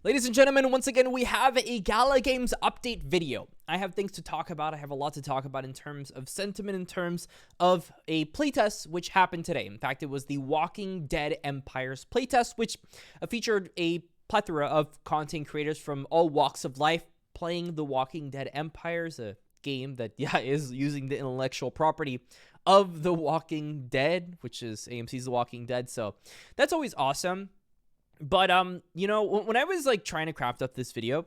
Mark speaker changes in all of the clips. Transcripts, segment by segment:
Speaker 1: Ladies and gentlemen, once again, we have a Gala Games update video. I have things to talk about. I have a lot to talk about in terms of sentiment, in terms of a playtest which happened today. In fact, it was the Walking Dead Empires playtest, which featured a plethora of content creators from all walks of life playing the Walking Dead Empires, a game that, is using the intellectual property of The Walking Dead, which is AMC's The Walking Dead. So that's always awesome. But, when I was, trying to craft up this video,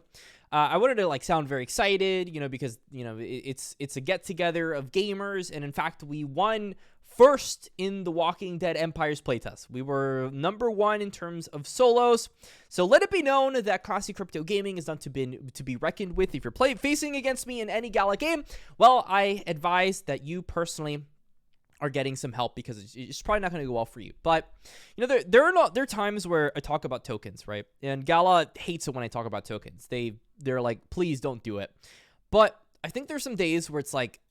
Speaker 1: I wanted to, sound very excited, because, it's a get-together of gamers. And, in fact, we won first in the Walking Dead Empires playtest. We were number one in terms of solos. So let it be known that Classic Crypto Gaming is not to be reckoned with. If you're facing against me in any Gala game, well, I advise that you personally are getting some help, because it's probably not going to go well for you. But there are times where I talk about tokens, right? And Gala hates it when I talk about tokens. They're like, please don't do it. But I think there's some days where it's like,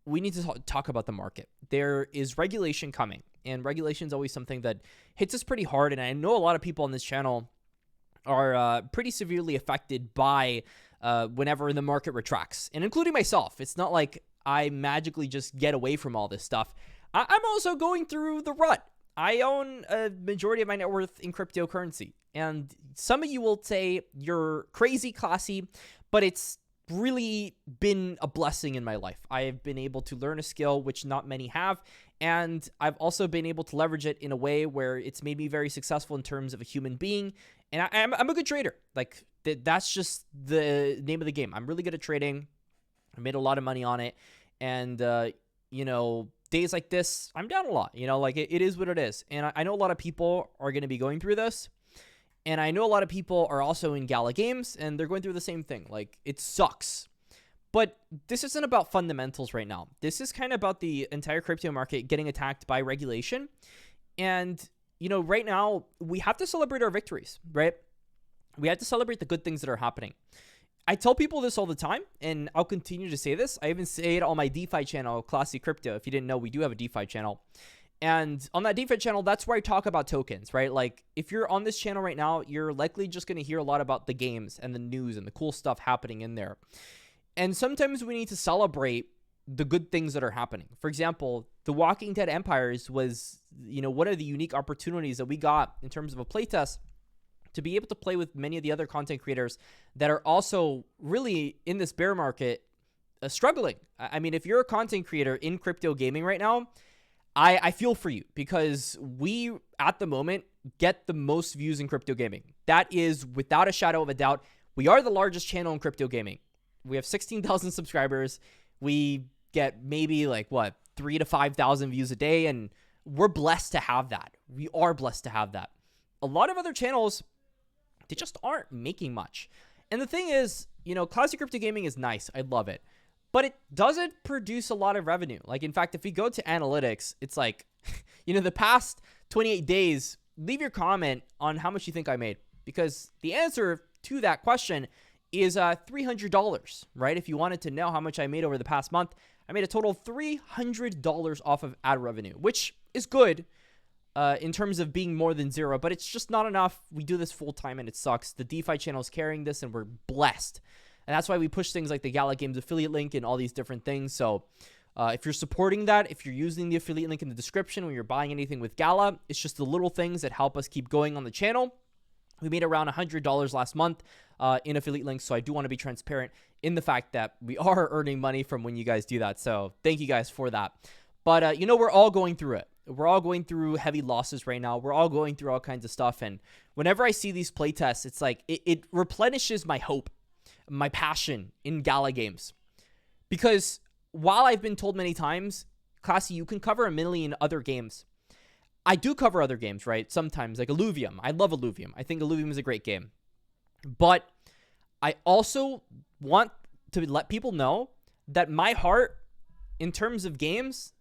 Speaker 1: we need to talk about the market. There is regulation coming, and regulation is always something that hits us pretty hard. And I know a lot of people on this channel are pretty severely affected by whenever the market retracts, and including myself. It's not like I magically just get away from all this stuff. I'm also going through the rut. I own a majority of my net worth in cryptocurrency. And some of you will say you're crazy, Classy, but it's really been a blessing in my life. I have been able to learn a skill which not many have. And I've also been able to leverage it in a way where it's made me very successful in terms of a human being. And I'm a good trader. That's just the name of the game. I'm really good at trading. I made a lot of money on it. And, days like this, I'm down a lot. It is what it is. And I know a lot of people are going to be going through this. And I know a lot of people are also in Gala games, and they're going through the same thing. It sucks. But this isn't about fundamentals right now. This is kind of about the entire crypto market getting attacked by regulation. And, right now, we have to celebrate our victories, right? We have to celebrate the good things that are happening. I tell people this all the time, and I'll continue to say this. I even say it on my DeFi channel, Classic Crypto. If you didn't know, we do have a DeFi channel. And on that DeFi channel, that's where I talk about tokens, right? If you're on this channel right now, you're likely just going to hear a lot about the games and the news and the cool stuff happening in there. And sometimes we need to celebrate the good things that are happening. For example, the Walking Dead Empires was, one of the unique opportunities that we got in terms of a playtest to be able to play with many of the other content creators that are also really in this bear market struggling. I mean, if you're a content creator in crypto gaming right now, I feel for you, because we, at the moment, get the most views in crypto gaming. That is, without a shadow of a doubt, we are the largest channel in crypto gaming. We have 16,000 subscribers. We get maybe 3,000 to 5,000 views a day, and we're blessed to have that. We are blessed to have that. A lot of other channels, they just aren't making much. And the thing is, Classic Crypto Gaming is nice. I love it. But it doesn't produce a lot of revenue. In fact, if we go to analytics, it's the past 28 days, leave your comment on how much you think I made. Because the answer to that question is $300, right? If you wanted to know how much I made over the past month, I made a total of $300 off of ad revenue, which is good. In terms of being more than zero, but it's just not enough. We do this full time and it sucks. The DeFi channel is carrying this, and we're blessed. And that's why we push things like the Gala Games affiliate link and all these different things. So if you're supporting that, if you're using the affiliate link in the description when you're buying anything with Gala, it's just the little things that help us keep going on the channel. We made around $100 last month in affiliate links. So I do want to be transparent in the fact that we are earning money from when you guys do that. So thank you guys for that. But, we're all going through it. We're all going through heavy losses right now. We're all going through all kinds of stuff. And whenever I see these playtests, it's it replenishes my hope, my passion in Gala games. Because while I've been told many times, Classy, you can cover a million other games. I do cover other games, right? Sometimes, like Illuvium. I love Illuvium. I think Illuvium is a great game. But I also want to let people know that my heart, in terms of games,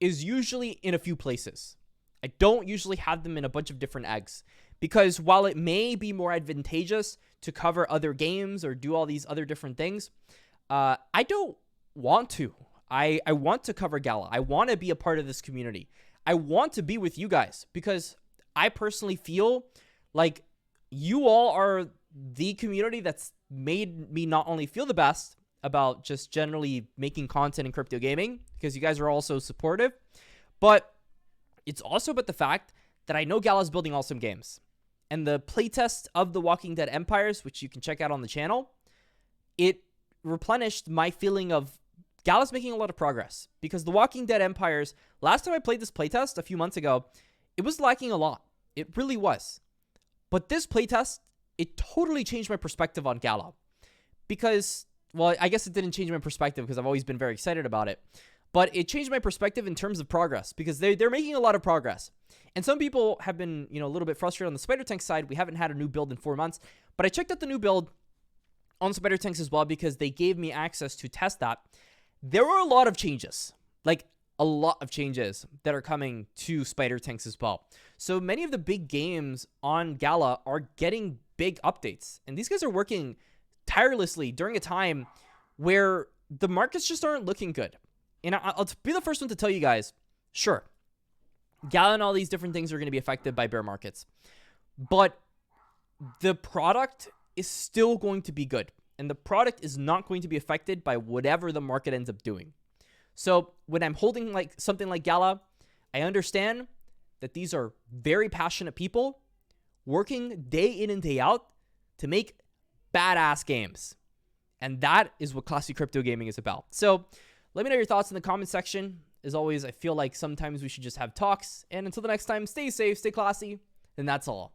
Speaker 1: is usually in a few places. I don't usually have them in a bunch of different eggs, because while it may be more advantageous to cover other games or do all these other different things, I don't want to. I want to cover Gala. I want to be a part of this community. I want to be with you guys, because I personally feel like you all are the community that's made me not only feel the best about just generally making content in crypto gaming, because you guys are also supportive, but it's also about the fact that I know Gala's building awesome games. And the playtest of The Walking Dead Empires, which you can check out on the channel, it replenished my feeling of Gala's making a lot of progress. Because The Walking Dead Empires, last time I played this playtest a few months ago, it was lacking a lot. It really was. But this playtest, it totally changed my perspective on Gala. Because, well, I guess it didn't change my perspective because I've always been very excited about it. But it changed my perspective in terms of progress because they're making a lot of progress. And some people have been, a little bit frustrated on the Spider Tank side. We haven't had a new build in 4 months. But I checked out the new build on Spider Tanks as well because they gave me access to test that. There were a lot of changes. Like, a lot of changes that are coming to Spider Tanks as well. So many of the big games on Gala are getting big updates. And these guys are working tirelessly during a time where the markets just aren't looking good. And I'll be the first one to tell you guys, sure, Gala and all these different things are going to be affected by bear markets. But the product is still going to be good. And the product is not going to be affected by whatever the market ends up doing. So when I'm holding like something like Gala, I understand that these are very passionate people working day in and day out to make badass games. And that is what classic crypto gaming is about. So let me know your thoughts in the comment section. As always, I feel like sometimes we should just have talks. And until the next time, stay safe, stay classy, and that's all.